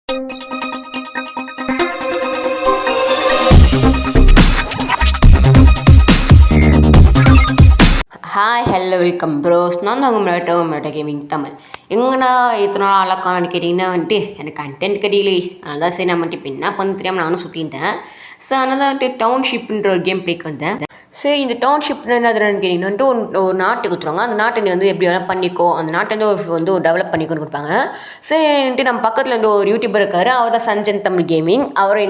Hi hello welcome pros. நான் தான் உங்களோட கேமிங் தமிழ். எங்கன்னா இத்தனை நாள் அழகான்னு கேட்டிங்கன்னா வந்துட்டு எனக்கு கண்டென்ட் கிடையில. அதனால தான் சரி நான் வந்துட்டு இப்போ என்ன பண்ண தெரியாமல் நானும் சுற்றிருந்தேன். ஸோ அதனால் தான் வந்துட்டு டவுன்ஷிப்ன்ற ஒரு கேம் பிளேக்கு வந்தேன். சரி, இந்த டவுன்ஷிப்னு என்னதுன்னு கேட்டிங்கன்னா வந்துட்டு ஒரு நாட்டுக்கு கொடுத்துருவாங்க. அந்த நாட்டை நீ வந்து எப்படி வேணால் பண்ணிக்கோ, அந்த நாட்டை வந்து ஒரு டெவலப் பண்ணிக்கோன்னு கொடுப்பாங்க. சரி வந்துட்டு நம்ம பக்கத்தில் இருந்து ஒரு யூடியூபர் இருக்கார். அவர் தான் சஞ்சன் தமிழ் கேமிங். அவர்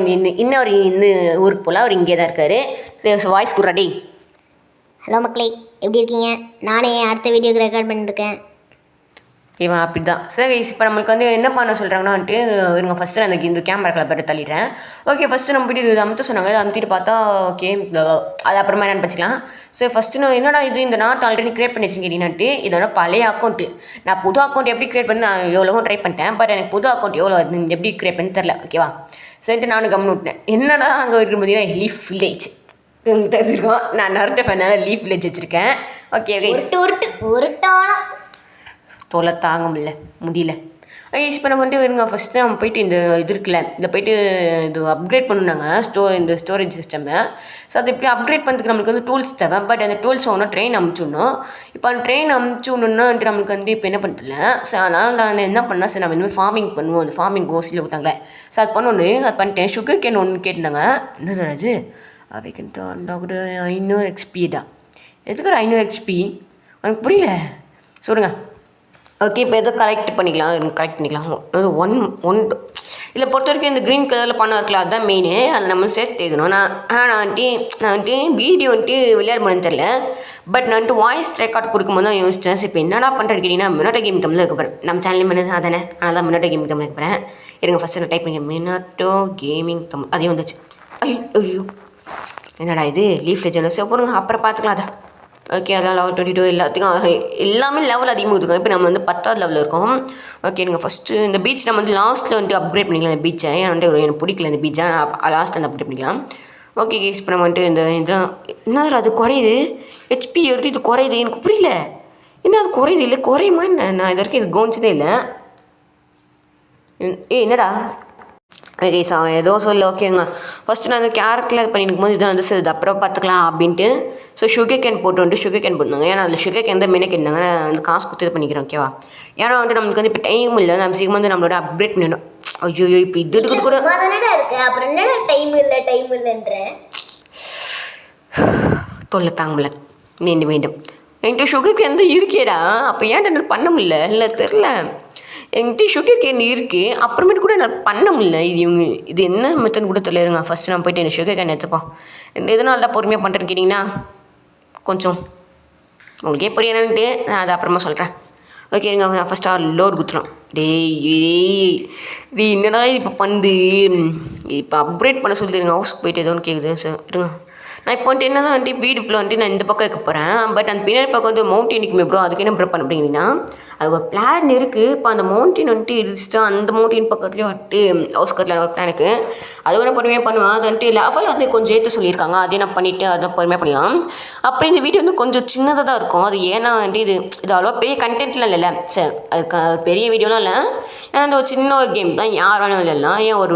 இன்னொரு இந்த ஊருக்கு போல் அவர் இங்கே தான் இருக்கார். சரி, வாய்ஸ் குர்ராடி. ஹலோ மக்களே, எப்படி இருக்கீங்க? நானே அடுத்த வீடியோக்கு ரெக்கார்ட் பண்ணியிருக்கேன். இவன் அப்படி தான். சரி, இப்போ நம்மளுக்கு வந்து என்ன பண்ண சொல்கிறாங்கன்னா வந்துட்டு இவங்க ஃபஸ்ட்டு அந்த இந்த கேமரா கிளப்பை தள்ளிடுறேன். ஓகே, ஃபஸ்ட்டு நம்ம போய்ட்டு இது அமுத்த சொன்னாங்க. அதை அமுத்திட்டு பார்த்தா ஓகே, அது அப்புறமா என்னென்னு வச்சுக்கலாம். சரி, ஃபஸ்ட்டு நான் என்னடா இது இந்த நாட் ஆல்ரெடி க்ரியேட் பண்ணி வச்சுருக்கேன்ட்டு இதோட பழைய அக்கௌண்ட்டு. நான் புது அக்கௌண்ட் எப்படி க்ரியேட் பண்ணி நான் எவ்வளவோ ட்ரை பண்ணிட்டேன். பட் எனக்கு புது அக்கௌண்ட் எவ்வளோ எப்படி க்ரியேட் பண்ணி தெரில. ஓகேவா? சரிட்டு நானும் கம்னு விட்டேன். என்னடா அங்கே இருக்கும் பார்த்தீங்கன்னா லீஃப் வில்லேஜ் தெரிஞ்சிருக்கோம். நான் நரட்ட ஃபேனால லீஃப் வில்லேஜ் வச்சுருக்கேன். ஓகே தொலை தாங்க முடியல. இப்போ நம்ம வந்துட்டு வருங்க. ஃபஸ்ட்டு நம்ம போய்ட்டு இந்த இது இருக்குல்ல, இதில் போய்ட்டு இது அப்கிரேட் பண்ணுனாங்க இந்த ஸ்டோரேஜ் சிஸ்டமை. ஸோ அது எப்படி அப்கிரேட் பண்ணுறதுக்கு நம்மளுக்கு வந்து டூல்ஸ் தேவை. பட் அந்த டூல்ஸ் ஒன்றும் ட்ரெயின் அமுச்சுடணும். இப்போ அந்த ட்ரெயின் அமுச்சுடணுன்னா வந்துட்டு நம்மளுக்கு வந்து இப்போ என்ன பண்ணுறதில்ல. ஸோ அதனால் நான் என்ன பண்ணேன், சரி நம்ம இனிமேல் ஃபார்மிங் பண்ணுவோம். அந்த ஃபார்மிங் கோஸில் கொடுத்தாங்களே, ஸோ அது பண்ணொன்று அது பண்ணிட்டேன். சுகர் கேன் ஒன்று கேட்டிருந்தாங்க. என்ன சொல்கிறது, அவைக்கு அண்டாக்கூட 500 XP எதுக்கு 500 XP எனக்கு புரியல, சொல்லுங்கள். ஓகே, இப்போ எதோ கலெக்ட் பண்ணிக்கலாம். அது ஒன் இதில் பொறுத்த வரைக்கும் இந்த க்ரீன் கலரில் பணம் இருக்கலாம், அதுதான் மெயினு. அதை நம்ம சேர்த்து தேக்கணும். நான் வந்துட்டு வீடியோ வந்துட்டு விளையாட முடியும்னு தெரில. பட் நான் வந்துட்டு வாய்ஸ் ரெக்கார்ட் கொடுக்கும்போது தான் யோசிச்சேன். இப்போ என்னடா பண்ணுறது கேட்டிங்கன்னா மினாட்டோ கேமிங் தமிழில் இருக்க போகிறேன். நம்ம சேனல் பண்ணது அதானே, அதனால தான் மினாட்டோ கேமிங் தமிழ் இருக்க போகிறேன். இருங்க, ஃபஸ்ட்டு நான் டைப் பண்ணிக்கிறேன் மினாட்டோ கேமிங் தமிழ். அதே வந்துச்சு. ஐயோ என்னடா இது லீஃப் லெஜண்ட். சரி போடுங்க, அப்புறம் பார்த்துக்கலாம். அதான் ஓகே. அதான் லெவல் 22 எல்லாமே லெவல் அதிகமாக கொடுத்துருக்கோம். இப்போ நம்ம வந்து 10வது லெவலில் இருக்கோம். ஓகே, நீங்கள் ஃபஸ்ட்டு இந்த பீச் நம்ம வந்து லாஸ்ட்டில் வந்துட்டு அப்கிரேட் பண்ணிக்கலாம். இந்த பீச்சை வந்துட்டு எனக்கு பிடிக்கல இந்த பீச்சை, நான் லாஸ்ட்டில் வந்து அப்கிரேட் பண்ணிக்கலாம். ஓகே கேஸ், இப்போ நம்ம வந்துட்டு இதெல்லாம் என்ன அது குறையுது, ஹெச்பி எடுத்து இது குறையுது. எனக்கு புரியல என்ன அது குறையுது. இல்லை குறையுமா என்ன, நான் இது வரைக்கும் இது கவனிச்சதே இல்லை. என்னடா ஓகே சார் ஏதோ சொல்ல. ஓகேங்க, ஃபஸ்ட்டு நான் அந்த கேரட்டில் இது பண்ணிருக்கும் போது இதான் வந்து சரி இது அப்புறம் பார்த்துக்கலாம் அப்படின்ட்டு. ஸோ சுகர் கேன் போட்டு வந்துட்டு சுகர் கேன் போட்டாங்க. ஏன்னா அதில் சுகர் கேன் தான் மெனக்கு இருந்தாங்க. நான் வந்து காசு கொடுத்து இது பண்ணிக்கிறேன். ஓகேவா? ஏன்னா வந்துட்டு நம்மளுக்கு வந்து இப்போ டைம் இல்லை. நம்ம சீக்கிரம் வந்து நம்மளோட அப்டேட் பண்ணணும். ஐயோ இப்போ இது இருக்குது கூட அப்புறம் என்ன டைம் இல்லைன்ற தொல்லை தாங்கல. மீண்டும் என்கிட்ட சுகர் கேன் தான் இருக்கேடா. அப்போ ஏன்ட்டு என்னால் பண்ண முடியல. இல்லை தெரில, என்கிட்ட சுகர் கேன் இருக்குது. அப்புறமேட்டு கூட என்னால் பண்ண முடியல. இது என்ன மெத்தட் கூட தெரியலங்க. ஃபஸ்ட்டு நான் போய்ட்டு எனக்கு சுகர் கேன் எடுத்துப்போம். எதனால தான் பொறுமையாக பண்ணுறேன்னு கேட்டிங்கன்னா கொஞ்சம் உங்களுக்கே புரியணுன்ட்டு நான் அதை அப்புறமா சொல்கிறேன். ஓகே இருங்க, நான் ஃபஸ்ட்டாக லோட் குத்துறோம். டேய் என்னடா இப்போ வந்து இப்போ அப்கிரேட் பண்ண சொல்லிடுங்க. ஹவுஸ்க்கு போய்ட்டு ஏதோன்னு கேட்குது. சார் இருங்க, நான் இப்போ வந்துட்டு என்ன தான் வந்துட்டு வீடு ஃபுல்லாக வந்துட்டு நான் இந்த பக்கம் இருக்க போகிறேன். பட் அந்த பின்னாடி பக்கம் வந்து மவுண்டன் நிற்குமே ப்ரோ, அதுக்கு என்ன ப்ரோ பண்ண அப்படிங்கன்னா அது ஒரு பிளான் இருக்குது. இப்போ அந்த மவுண்டன் வந்துட்டு இடிச்சுட்டு அந்த மவுண்டன் பக்கத்துலேயே வந்துட்டு ஹவுஸ் கட்டில் ஒரு பிளான் இருக்குது. அது கூட பொறுமையாக பண்ணுவேன். அது வந்துட்டு லெவல் வந்து கொஞ்சம் ஏற்ற சொல்லியிருக்காங்க. அதே நான் பண்ணிவிட்டு அதை பொறுமையாக பண்ணலாம். அப்புறம் இந்த வீடியோ வந்து கொஞ்சம் சின்னதாக தான் இருக்கும். அது ஏன்னா வந்துட்டு இது அவ்வளோ பெரிய கண்டென்ட்லாம் இல்லைல்ல. சரி, அதுக்கு பெரிய வீடியோலாம் இல்லை. ஏன்னா அந்த ஒரு சின்ன ஒரு கேம் தான், யார் வேணாலும் இல்லைலாம். ஏன் ஒரு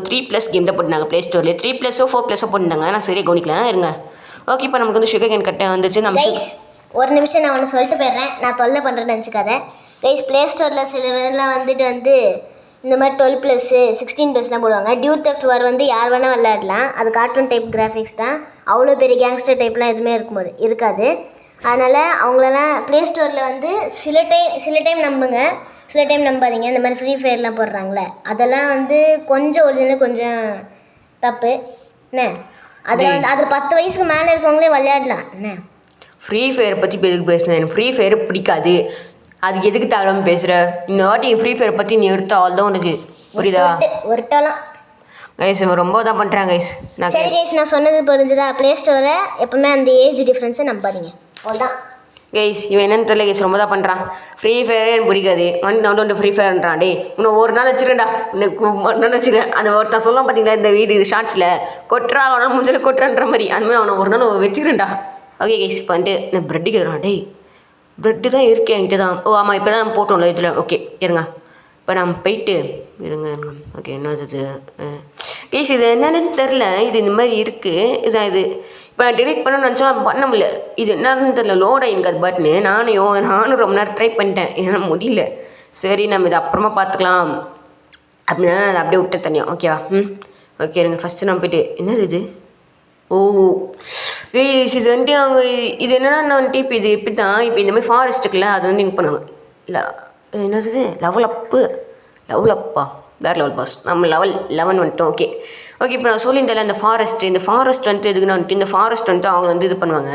3+ கேம் தான் போட்டுருந்தாங்க ப்ளே ஸ்டோரில். 3+ஓ 4+ஓ போட்டுருந்தாங்க. நான் சரியாக கவனிக்கலாம். இருங்க. ஓகே, இப்போ நமக்கு வந்து சுகர் கேன் கட்ட வந்துச்சு. நம்ம ஒரு நிமிஷம் நான் ஒன்று சொல்லிட்டு போயிடுறேன். நான் தொல்லை பண்ணுறேன்னு நினச்சிக்காத கைஸ். ப்ளே ஸ்டோரில் சில இதெல்லாம் வந்து இந்த மாதிரி 12+, 16+லாம் போடுவாங்க. டியூட் தெஃப்ட் வார் வந்து யார் வேணால் விளையாடலாம். அது கார்ட்டூன் டைப் கிராஃபிக்ஸ் தான். அவ்வளோ பெரிய கேங்ஸ்டர் டைப்லாம் எதுவுமே இருக்காது. அதனால் அவங்களெல்லாம் ப்ளே ஸ்டோரில் வந்து சில டைம் நம்புங்க, சில டைம் நம்பாதீங்க. இந்த மாதிரி ஃப்ரீ ஃபயர்லாம் போடுறாங்களே அதெல்லாம் வந்து கொஞ்சம் ஒரிஜினல் கொஞ்சம் தப்பு என்ன. அதில் வந்து அதில் 10 வயசுக்கு மேலே இருக்கவங்களே விளையாடலாம் என்ன. ஃப்ரீ ஃபயரை பற்றி எதுக்கு பேசுகிறேன், எனக்கு ஃப்ரீ ஃபயர் பிடிக்காது. அதுக்கு எதுக்கு தேவையில்லாமல் பேசுகிற. இந்த வாட்டி ஃப்ரீ ஃபயரை பற்றி நீ எடுத்த ஆள் தான் உனக்கு புரியுதா? ஒருட்டாலாம் கைஸ் ரொம்ப தான் பண்ணுறாங்க கைஸ். சரி கைஸ், நான் சொன்னது புரிஞ்சுதா? ப்ளே ஸ்டோரை எப்போவுமே அந்த ஏஜ் டிஃப்ரென்ஸை நம்பாதீங்க, அவ்வளோதான் கைஸ். இவன் என்னன்னு தெரியல கைஸ், ரொம்ப தான் பண்ணுறான். ஃப்ரீ ஃபயரே எனக்கு பிடிக்காது. நான் ஃப்ரீ ஃபயர்ன்றான். டே இன்னும் ஒரு நாள் வச்சுருண்டா, இன்னும் ஒரு நாள் வச்சுருக்கேன். அந்த ஒருத்தன் சொல்ல பார்த்தீங்களா இந்த வீடு இது ஷார்ட்ஸில் கொட்டுறா அவனால் முடிஞ்சல கொட்டுறான்ற மாதிரி, அந்த மாதிரி அவனை ஒரு நாள் வச்சுக்கிறேன்டா. ஓகே கைஸ், இப்போ வந்துட்டு நான் ப்ரெட்டு கேட்குறான். டேய் ப்ரெட்டு தான் இருக்கேன் என்கிட்ட தான். ஓ ஆமாம், இப்போ தான் போட்டோம்ல இதில். ஓகே இருங்க, இப்போ நம்ம போயிட்டு இருங்க ஓகே என்னது கேஸ் இது என்னன்னு தெரில. இது இந்த மாதிரி இருக்குது. இதுதான் இது. இப்போ நான் டெலிட் பண்ணணும்னு நினச்சா பண்ண முடியல. இது என்னதுன்னு தெரில. லோட் ஆகிருக்கு அது பட்னு. நானும் ரொம்ப நேரம் ட்ரை பண்ணிட்டேன். ஏன்னா முடியல. சரி நம்ம இதை அப்புறமா பார்த்துக்கலாம் அப்படின்னா அதை அப்படியே விட்டு தனியாக ஓகேவா. ஓகே இருங்க ஃபஸ்ட்டு நான் போய்ட்டு என்னது இது. ஓ இது வந்துட்டு அவங்க இது என்னென்னா வந்துட்டு இப்போ இது எப்படி தான் இப்போ இந்த மாதிரி ஃபாரஸ்ட் இருக்குல்ல அது வந்து இங்கே பண்ணுவாங்க. இல்லை என்னது லெவலப்பா வேறு லெவல் பாஸ். நம்ம லெவல் 11 வந்துட்டோம். ஓகே இப்போ நான் சொல்லியிருந்தேன் இந்த ஃபாரஸ்ட் வந்துட்டு எதுக்குன்னா வந்துட்டு இந்த ஃபாரஸ்ட் வந்துட்டு அவங்க வந்து இது பண்ணுவாங்க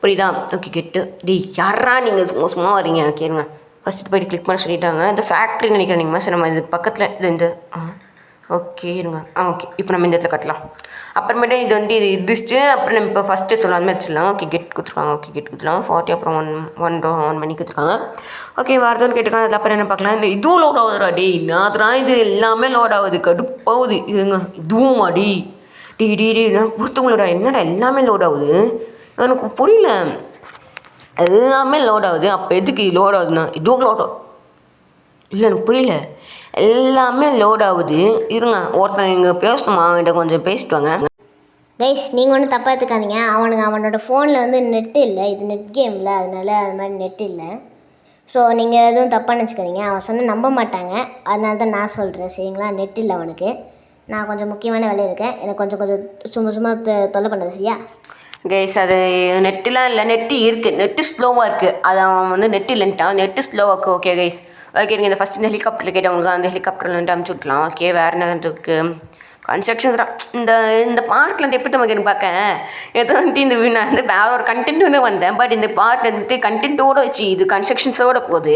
புரியுதா. ஓகே கெட்டு யாரா நீங்கள் சும்மா வரீங்க. ஓகேங்க ஃபஸ்ட்டு போய்ட்டு கிளிக் பண்ண சொல்லிட்டாங்க. இந்த ஃபேக்ட்ரி நினைக்கிறேன் நீங்கள் சரி நம்ம இது பக்கத்தில் இது இந்த ஓகே இருங்க ஓகே இப்போ நம்ம இந்த இடத்துல கட்டலாம். அப்புறமேட்டு இது வந்து இது இடிச்சுட்டு அப்புறம் நம்ம இப்போ ஃபஸ்ட்டு எடுத்துடலாம் அந்த மாதிரி வச்சிடலாம். ஓகே கெட் கொடுத்துருக்காங்க. ஓகே கெட் கொடுத்துருக்காங்க 40 அப்புறம் 1 மணி கொடுத்துருக்காங்க. ஓகே வரதுன்னு கேட்டிருக்காங்க. அதில் அப்புறம் என்ன பார்க்கலாம். இந்த இதுவும் லோட் ஆகுதுடா டே நான் இது எல்லாமே லோட் ஆகுது கடுப்பாகுது. இதுங்க இதுவும் டி நான் பொறுத்தவங்களோட என்னடா எல்லாமே லோட் ஆகுது எனக்கு புரியல. எல்லாமே லோட் ஆகுது. அப்போ எதுக்கு லோட் ஆகுதுண்ணா இதுவும் லோட் ஆகும் இல்லை எனக்கு புரியல. எல்லாமே லோட் ஆகுது. இருங்க ஒருத்தன் இங்கே பேசணுமா அவன்கிட்ட கொஞ்சம் பேசிட்டு வாங்க. கைஸ் நீங்கள் ஒன்றும் தப்பாக எடுத்துக்காதீங்க. அவனோட ஃபோனில் வந்து நெட்டு இல்லை. இது நெட் கேமில் அதனால அது மாதிரி நெட் இல்லை. ஸோ நீங்கள் எதுவும் தப்பாக நினச்சிக்காதீங்க. அவன் சொன்னால் நம்ப மாட்டாங்க. அதனால தான் நான் சொல்கிறேன் சரிங்களா. நெட் இல்லை அவனுக்கு. நான் கொஞ்சம் முக்கியமான வேலை இருக்கேன். எனக்கு கொஞ்சம் சும்மா தொல்லை பண்ணுறது சரியா. கைஸ் அது நெட்டுலாம் இல்லை நெட்டு இருக்குது. நெட்டு ஸ்லோவாக இருக்குது. அது அவன் வந்து நெட் இல்லைன்ட்டான். நெட்டு ஸ்லோவாக இருக்குது. ஓகே கைஸ் ஓகே நீங்கள் இந்த ஃபஸ்ட் இந்த ஹெலிகாப்டரில் கேட்டவங்களுக்கு அந்த ஹெலிகாப்டரில் வந்துட்டு அனுப்பிச்சி விட்லாம். ஓகே வேறு என்ன இருக்குது கன்ஸ்ட்ரக்ஷன்ஸ் தான். இந்த பார்க்கில் வந்துட்டு எப்படி நமக்கு எனக்கு பார்க்க எதோ வந்துட்டு இந்த நான் வந்து வேறு ஒரு கண்டென்ட் வந்தேன். பட் இந்த பார்ட் வந்துட்டு கண்டென்ட்டோடு வச்சு இது கன்ஸ்ட்ரக்ஷன்ஸோடு போகுது.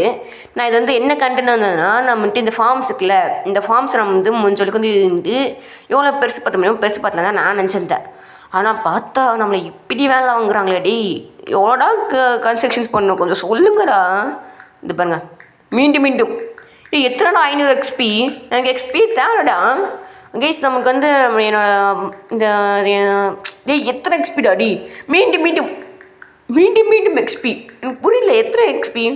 நான் இது வந்து என்ன கண்டென்ட் வந்ததுன்னா நம்ம வந்துட்டு இந்த ஃபார்ம்ஸ் இருக்குல்ல இந்த ஃபார்ம்ஸ் நம்ம வந்து முஞ்சொலுக்கு வந்து எவ்வளோ பெருசு பார்த்த முடியும் பெருசு பார்த்தலாம் தான் நான் நினச்சிருந்தேன். ஆனால் பார்த்தா நம்மளை இப்படி வேலை வாங்குறாங்களே டி எவ்வளோடா கன்ஸ்ட்ரக்ஷன்ஸ் பண்ணணும் கொஞ்சம் சொல்லுங்கடா. இது பாருங்க மீண்டும் எத்தனைடா 500 எக்ஸ்பி எனக்கு எக்ஸ்பி தேவைடா கைஸ். நமக்கு வந்து என்னோட இந்த எத்தனை எக்ஸ்பிடா டி மீண்டும் எக்ஸ்பி எனக்கு புரியல எத்தனை எக்ஸ்பி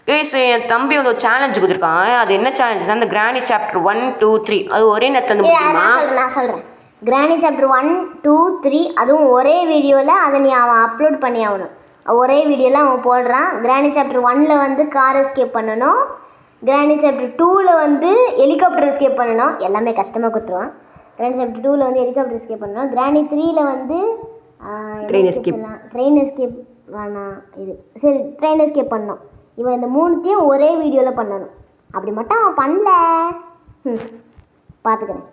கைஸ். என் தம்பி வந்து ஒரு சேலஞ்சு கொடுத்துருக்கான். அது என்ன சேலஞ்சுனா அந்த கிராணி சாப்டர் 1, 2, 3 அது ஒரே நேரத்தில் வந்து நான் சொல்கிறேன் கிராணி சாப்டர் 1, 2, 3 அதுவும் ஒரே வீடியோவில் அதை அவன் அப்லோட் பண்ணி ஆகணும். ஒரே வீடியோவில் அவன் போடுறான். கிராணி சாப்டர் 1 வந்து கார் எஸ்கேப் பண்ணணும். கிராணி சாப்டர் 2 வந்து ஹெலிகாப்டர் எஸ்கேப் பண்ணணும். எல்லாமே கஷ்டமாக கொடுத்துருவான். கிராணி சாப்டர் 2 வந்து ஹெலிகாப்டர் எஸ்கேப் பண்ணணும். கிராணி 3 வந்து ட்ரெயின் எஸ்கேப் வேணாம் இது சரி ட்ரெயின் எஸ்கேப் பண்ணணும். இவன் இந்த 3த்தையும் ஒரே வீடியோவில் பண்ணணும். அப்படி மட்டும் அவன் பண்ணல பார்த்துக்கிறேன்.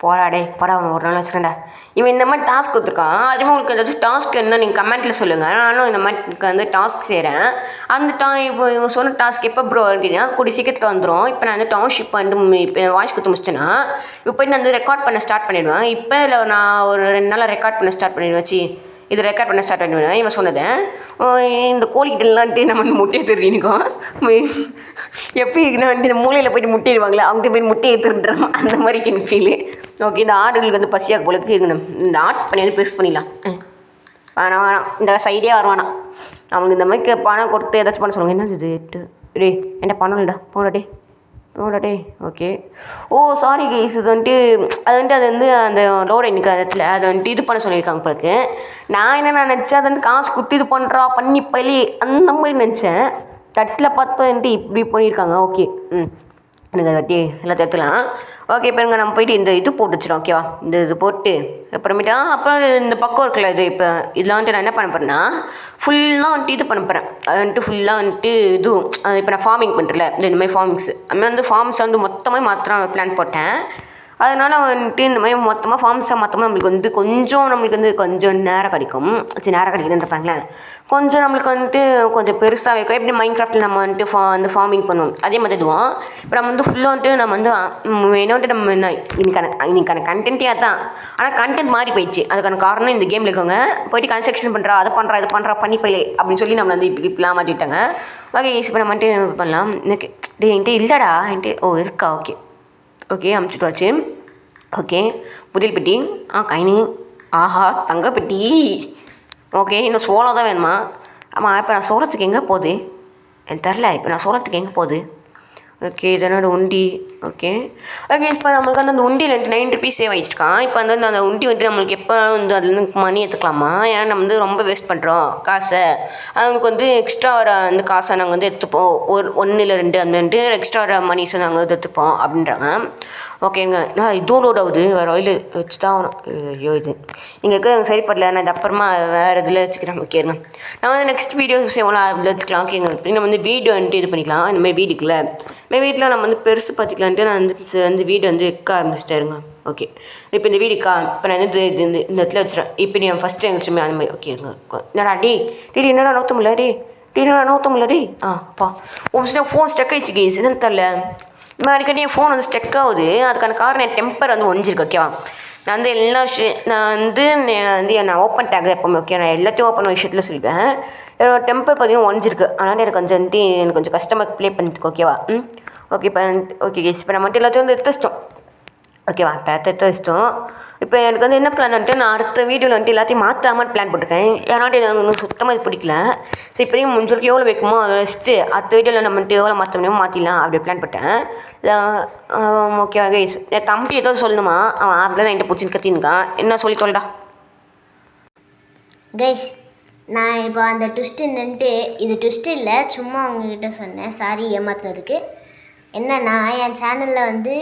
போராடே அவனை ஒரு நாள் வச்சுக்கண்டா. இவன் இந்த மாதிரி டாஸ்க் கொடுத்துருக்கான். அதுமாதிரி உங்களுக்கு ஏதாச்சும் டாஸ்க் என்ன நீங்கள் கமெண்ட்டில் சொல்லுங்கள். நானும் இந்த மாதிரி வந்து டாஸ்க் செய்கிறேன். அந்த இப்போ இவங்க சொன்ன டாஸ்க் எப்போ ப்ரோ அப்படின்னா கூடிய சீக்கிரத்தில் வந்துடும். இப்போ நான் வந்து டவுன்ஷிப் வந்து இப்போ வாய்ஸ் கொடுத்து முடிச்சிட்டேன்னா இப்போ போய்ட்டு நான் வந்து ரெக்கார்ட் பண்ண ஸ்டார்ட் பண்ணிவிடுவேன். இப்போ இல்லை நான் ஒரு 2 நாளில் ரெக்கார்ட் பண்ண ஸ்டார்ட் பண்ணிடுவேன். வச்சு இது ரெக்கார்ட் பண்ண ஸ்டார்ட் பண்ணிவிடுவேன். இவன் சொன்னதை இந்த கோழிக்கிட்டலான்ட்டு நம்ம வந்து முட்டையை திருடினிக்கோம். எப்படி இருக்குன்னா வந்துட்டு இந்த மூலையில் போய்ட்டு முட்டையிடுவாங்களே அவங்க போய் முட்டையை திருடுறோம் அந்த மாதிரி எனக்கு ஃபீலு. ஓகே இந்த ஆடுகளுக்கு வந்து பசியாக போலக்கு இருக்கணும். இந்த ஆட் பண்ணி வந்து பேஸ்ட் பண்ணிடலாம். வேணாம் இந்த சைடே வருவானா அவனுக்கு இந்த மாதிரி பணம் கொடுத்து ஏதாச்சும் பண்ண சொல்லுவாங்க. என்ன இது 8 டே என்ன பணம் இல்லைடா போடா டே ஓகே. ஓ சாரி கைஸ் இது வந்துட்டு அது வந்து அந்த லோட எனக்கு இடத்துல அதை வந்துட்டு இது பண்ண சொல்லியிருக்காங்க பிறகு. நான் என்ன நினச்சேன் அது வந்து காசு கொடுத்து இது பண்ணுறா பண்ணி பள்ளி அந்த மாதிரி நினச்சேன். கட்ஸில் பார்த்து வந்துட்டு இப்படி பண்ணியிருக்காங்க. ஓகே எனக்கு அதை கட்டி எல்லாத்தையும் எடுத்துக்கலாம். ஓகே இப்போ நம்ம போய்ட்டு இந்த இது போட்டு வச்சிடும் ஓகேவா. இந்த இது போட்டு அப்புறமேட்டா அப்புறம் இந்த பக்கம் இருக்குல்ல இது இப்போ இதில் வந்துட்டு நான் என்ன பண்ண போகிறேன்னா ஃபுல்லாக வந்துட்டு இது பண்ண போகிறேன். அது வந்துட்டு ஃபுல்லாக வந்துட்டு இதுவும் அது இப்போ நான் ஃபார்மிங் பண்ணுறல இந்த மாதிரி ஃபார்மிங்ஸ் அதுமாதிரி வந்து ஃபார்ம்ஸை வந்து மொத்தமாக மாற்ற பிளான் போட்டேன். அதனால் வந்துட்டு இந்த மாதிரி மொத்தமாக ஃபார்ம்ஸாக மொத்தமாக நம்மளுக்கு வந்து கொஞ்சம் நேரம் கிடைக்கும். நேரம் கிடைக்குதுன்றப்பாங்களேன் கொஞ்சம் நம்மளுக்கு வந்துட்டு கொஞ்சம் பெருசாக வைக்கும். எப்படி மைண்ட் கிராஃப்டில் நம்ம வந்துட்டு வந்து ஃபார்மிங் பண்ணுவோம் அதே மாதிரி இதுவும் இப்போ நம்ம வந்து ஃபுல்லாக வந்துட்டு நம்ம வந்து என்னன்ட்டு நம்ம இன்னைக்கான கண்டென்ட்டே தான். ஆனால் கண்டென்ட் மாறி போயிடுச்சு. அதுக்கான காரணம் இந்த கேமில் இருக்கவங்க போய்ட்டு கன்ஸ்ட்ரக்ஷன் பண்ணுறா அதை பண்ணுறா இது பண்ணுறா பண்ணி போயிலே அப்படின்னு சொல்லி நம்ம வந்து இப்படிலாம் மாற்றிட்டாங்க. ஓகே இப்போ நம்ம வந்துட்டு பண்ணலாம். எனக்கு என்கிட்ட இல்லைடா என்கிட்ட இருக்கா ஓகே அமுச்சுட்டு வாச்சு. ஓகே புதியல் பெட்டி கைனி ஆஹா தங்க பெட்டி. ஓகே இந்த சோளம் தான் வேணுமா? ஆமாம் இப்போ நான் சோளத்துக்கு எங்கே போகுது எனக்கு தெரில. இப்போ நான் சோளத்துக்கு எங்கே போகுது? ஓகே இது என்னோட உண்டி. ஓகே இப்போ நம்மளுக்கு வந்து அந்த உண்டியில் வந்துட்டு 9 ருபீஸ் சேவ் ஆகிடுச்சிருக்கான். இப்போ வந்து அந்த உண்டி வந்துட்டு நம்மளுக்கு எப்போ வந்து அதுலேருந்து மணி எடுத்துக்கலாமா? ஏன்னா நம்ம வந்து ரொம்ப வேஸ்ட் பண்ணுறோம் காசை. அவங்களுக்கு வந்து எக்ஸ்ட்ரா வர அந்த காசை நாங்கள் வந்து எடுத்துப்போம். ஒரு 1 இல்லை 2 அந்த வந்துட்டு எக்ஸ்ட்ரா வர மணிஸை நாங்கள் வந்து எடுத்துப்போம் அப்படின்றாங்க. ஓகேங்க நான் இதுவும் லோட் ஆகுது. வேறு ஆயில் வச்சு தான் ஆகணும். ஐயோ இது இங்கே இருக்க எனக்கு சரிப்படல. நான் இது அப்புறமா வேறு இதில் வச்சுக்கிறேன். ஓகேங்க நான் வந்து நெக்ஸ்ட் வீடியோ செய்வோம் அதில் வச்சுக்கலாம். ஓகேங்க இப்படி நம்ம வந்து வீடு வந்துட்டு இது பண்ணிக்கலாம். இந்தமாதிரி வீடு இருக்குல்ல இந்த வீட்டில் நம்ம வந்து பெருசு பார்த்துக்கலான்ட்டு நான் வந்து வீடு வந்து வைக்க ஆரம்பிச்சிட்டேருங்க. ஓகே இப்போ இந்த வீடுக்கா இப்போ நான் வந்து இந்த இடத்துல வச்சுறேன். இப்போ நீ ஃபஸ்ட்டு எங்கள் வச்சுமே அந்த மாதிரி ஓகே என்னடா என்னடா நோத்தமில்ல என்னடா நோத்தமில்ல பா ஃபோன் ஸ்டெக் ஆகிடுச்சு கேஸ் என்னன்னு தெரில. இப்போ அடிக்கடி என் ஃபோன் வந்து ஸ்டெக் ஆகுது. அதுக்கான காரணம் என் டெம்பர் வந்து ஒழிஞ்சிருக்கு. ஓகேவா நான் வந்து எல்லா நான் ஓப்பன் டேக் எப்போவுமே ஓகே நான் எல்லாத்தையும் ஓப்பன் விஷயத்தில் சொல்லிட்டேன். என்னோடய டெம்பர் பார்த்தீங்கன்னா ஒழிஞ்சிருக்கு. அதனால் எனக்கு கொஞ்சம் வந்துட்டு எனக்கு கொஞ்சம் கஷ்டமாக ப்ளே பண்ணிட்டு ஓகேவா ஓகே இப்போ ஓகே கேஸ் இப்போ நம்ம மட்டும் எல்லாத்தையும் வந்து எடுத்து வச்சிட்டோம். ஓகேவா எடுத்து வச்சிட்டோம். இப்போ எனக்கு வந்து என்ன பிளான் வந்துட்டு நான் அடுத்த வீடியோவில் வந்துட்டு எல்லாத்தையும் மாற்றாமல் பிளான் போட்டிருக்கேன். ஏன்னாட்டி எனக்கு ஒன்றும் சுத்தமாக இது பிடிக்கல. சரி இப்போயும் முடிஞ்சவரைக்கும் எவ்வளோ வைக்குமோ அதை வச்சுட்டு அடுத்த வீடியோவில் நம்ம வந்துட்டு எவ்வளோ மாற்ற முடியுமோ மாற்றிடலாம் அப்படி பிளான் போட்டேன். ஓகேவா கைஸ் என் தம்பி ஏதோ சொல்லணுமா அவன் அப்படியே தான் என்கிட்ட பிடிச்சின்னு கத்தின்னுக்கான். என்ன சொல்லி தொலைடா கைஸ் நான் இப்போ அந்த ட்விஸ்ட் என்னன்ட்டு இது ட்விஸ்ட் இல்லை சும்மா உங்ககிட்ட சொன்னேன். சாரி ஏமாத்துனதுக்கு. என்னன்னா என் சேனலில் வந்து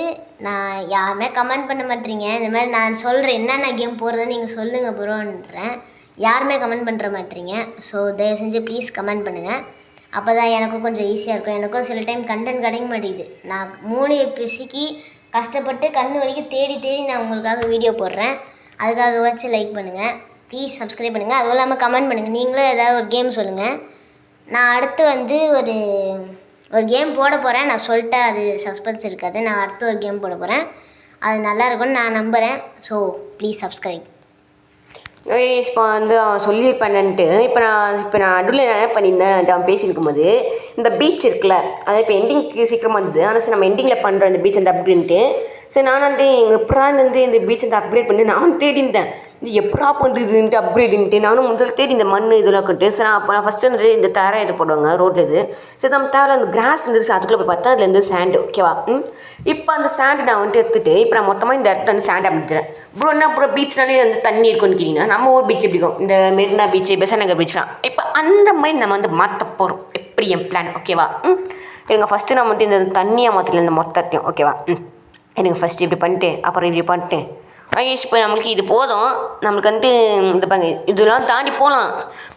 நான் யாருமே கமெண்ட் பண்ண மாட்டேறீங்க. இந்த மாதிரி நான் சொல்கிறேன் என்னென்ன கேம் போடுறதுன்னு நீங்கள் சொல்லுங்கள் ப்ரோன்றேன். யாருமே கமெண்ட் பண்ணுற மாட்டேறீங்க. ஸோ தயவு செஞ்சு ப்ளீஸ் கமெண்ட் பண்ணுங்கள். அப்போ தான் எனக்கும் கொஞ்சம் ஈஸியாக இருக்கும். எனக்கும் சில டைம் கண்டென்ட் கிடைக்க மாட்டேங்குது. நான் 3 எபிசிக்கு கஷ்டப்பட்டு கண்ணு வரைக்கும் தேடி நான் உங்களுக்காக வீடியோ போடுறேன். அதுக்காகவாச்சும் லைக் பண்ணுங்கள். ப்ளீஸ் சப்ஸ்கிரைப் பண்ணுங்கள். அதுவும் இல்லாமல் கமெண்ட் பண்ணுங்கள். நீங்களும் ஏதாவது ஒரு கேம் சொல்லுங்கள். நான் அடுத்து வந்து ஒரு கேம் போட போகிறேன். நான் சொல்லிட்டேன் அது சஸ்பென்ஸ் இருக்காது. நான் அடுத்து ஒரு கேம் போட போகிறேன். அது நல்லாயிருக்கும்னு நான் நம்புகிறேன். So please subscribe. இப்போ வந்து அவன் சொல்லியிருப்பான்ட்டு இப்போ நான் நடுவில் என்ன பண்ணியிருந்தேன் அவன் பேசியிருக்கும்போது இந்த பீச் இருக்குல்ல அது இப்போ எண்டிங்க்கு சீக்கிரமாக இருந்தது. ஆனால் சரி நம்ம எண்டிங்கில் பண்ணுறோம் இந்த பீச் அந்த அப்படின்ட்டு சரி நான் வந்துட்டு எங்கள் எப்படா வந்து இந்த பீச் வந்து அப்கிரேட் பண்ணி நானும் தேடிந்தேன். இது எப்படா பண்ணுறதுன்ட்டு அப்கிரேடுன்ட்டு நானும் முதல்ல தேடி இந்த மண் இதெல்லாம் கட்டு சரி அப்போ நான் ஃபஸ்ட்டு வந்துட்டு இந்த தரை இது போடுவாங்க ரோட்டில் இது சரி நம்ம தரை அந்த கிராஸ் இருந்துச்சு அதுக்குள்ளே போய் பார்த்தா அதுலேருந்து சாண்டு ஓகேவா இப்போ அந்த சாண்டு நான் வந்துட்டு எடுத்துகிட்டு இப்போ நான் மொத்தமாக இந்த இடத்துல வந்து சாண்ட் அப்படிக்கிறேன். ப்ரோ என்ன ப்ரோ பீச்னாலே வந்து தண்ணி இருக்குன்னு கேட்டிங்கன்னா நம்ம ஊர் பீச் எப்படி இருக்கும் இந்த மெரினா பீச்சு பெசன்ட் நகர் பீச்லாம் இப்போ அந்த மாதிரி நம்ம வந்து மாற்ற போகிறோம். எப்படி என் பிளான் ஓகேவா எனக்கு ஃபஸ்ட்டு நம்ம வந்துட்டு இந்த தண்ணியை மாற்றல இந்த மொத்தத்தையும் ஓகேவா எனக்கு ஃபஸ்ட்டு இப்படி பண்ணிட்டு அப்புறம் இப்படி பண்ணிட்டு இப்போ நம்மளுக்கு இது போதும். நம்மளுக்கு வந்துட்டு இந்த பாருங்க இதெல்லாம் தாண்டி போகலாம்.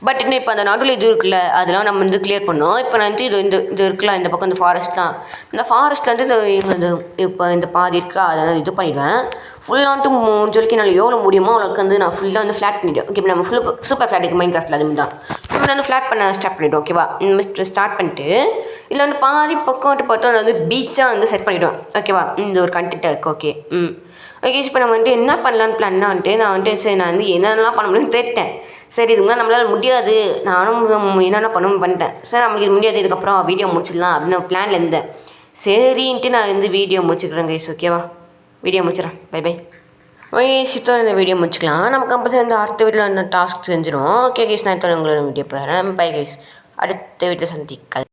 பட் இன்னும் இப்போ அந்த நடுவில் இது இருக்குல்ல அதெல்லாம் நம்ம வந்து கிளியர் பண்ணோம். இப்போ நான் வந்து இது இருக்கலாம் இந்த பக்கம் இந்த ஃபாரஸ்ட்லாம் இந்த ஃபாரஸ்ட்டில் வந்து இப்போ இந்த பாதி இருக்கா அதை இது பண்ணிவிடுவேன். ஃபுல்லாக வந்துட்டு முடிஞ்சொலிக்கு என்னால் எவ்வளோ முடியுமோ அவளுக்கு வந்து நான் ஃபுல்லாக வந்து ஃப்ளாட் பண்ணிவிடுவேன். ஓகே இப்போ நம்ம சூப்பர் ஃப்ளாட் இருக்குது மைண்ட் கிராஃப்ட்டில் அதுவும் தான் இப்போ வந்து ஃப்ளாட் பண்ண ஸ்டார்ட் பண்ணிவிடுவோம். ஓகேவா ஸ்டார்ட் பண்ணிட்டு இதில் வந்து பாதி பக்கம் வந்துட்டு பார்த்தா நான் வந்து பீச்சாக வந்து செட் பண்ணிவிடுவேன். ஓகேவா இந்த ஒரு கண்டென்ட்டாக இருக்குது. ஓகே ஓகே இப்போ நம்ம வந்துட்டு என்ன பண்ணலான்னு பிளான்னா வந்துட்டு நான் வந்துட்டு சரி நான் வந்து என்னென்னலாம் பண்ண முடியும்னு தேட்டேன். சரி இதுக்கு தான் நம்மளால் முடியாது நானும் என்னென்ன பண்ணணும்னு பண்ணிட்டேன். சார் நமக்கு இது முடியாது இதுக்கப்புறம் வீடியோ முடிச்சிடலாம் அப்படின்னு பிளானில் இருந்தேன். சரின்ட்டு நான் வந்து வீடியோ முடிச்சுக்கிறேன் கைஸ். ஓகேவா வீடியோ முடிச்சிடறேன். Bye bye. ஓகே சித்தோட இந்த வீடியோ முடிச்சுக்கலாம். நம்ம கம்பல்சரி வந்து அடுத்த வீடியோவில் அந்த டாஸ்க் செஞ்சிடும். ஓகே கைஸ் நான் உங்களோட வீடியோ போகிறேன். பை கைஸ் அடுத்த வீடியோ சந்திக்கல்.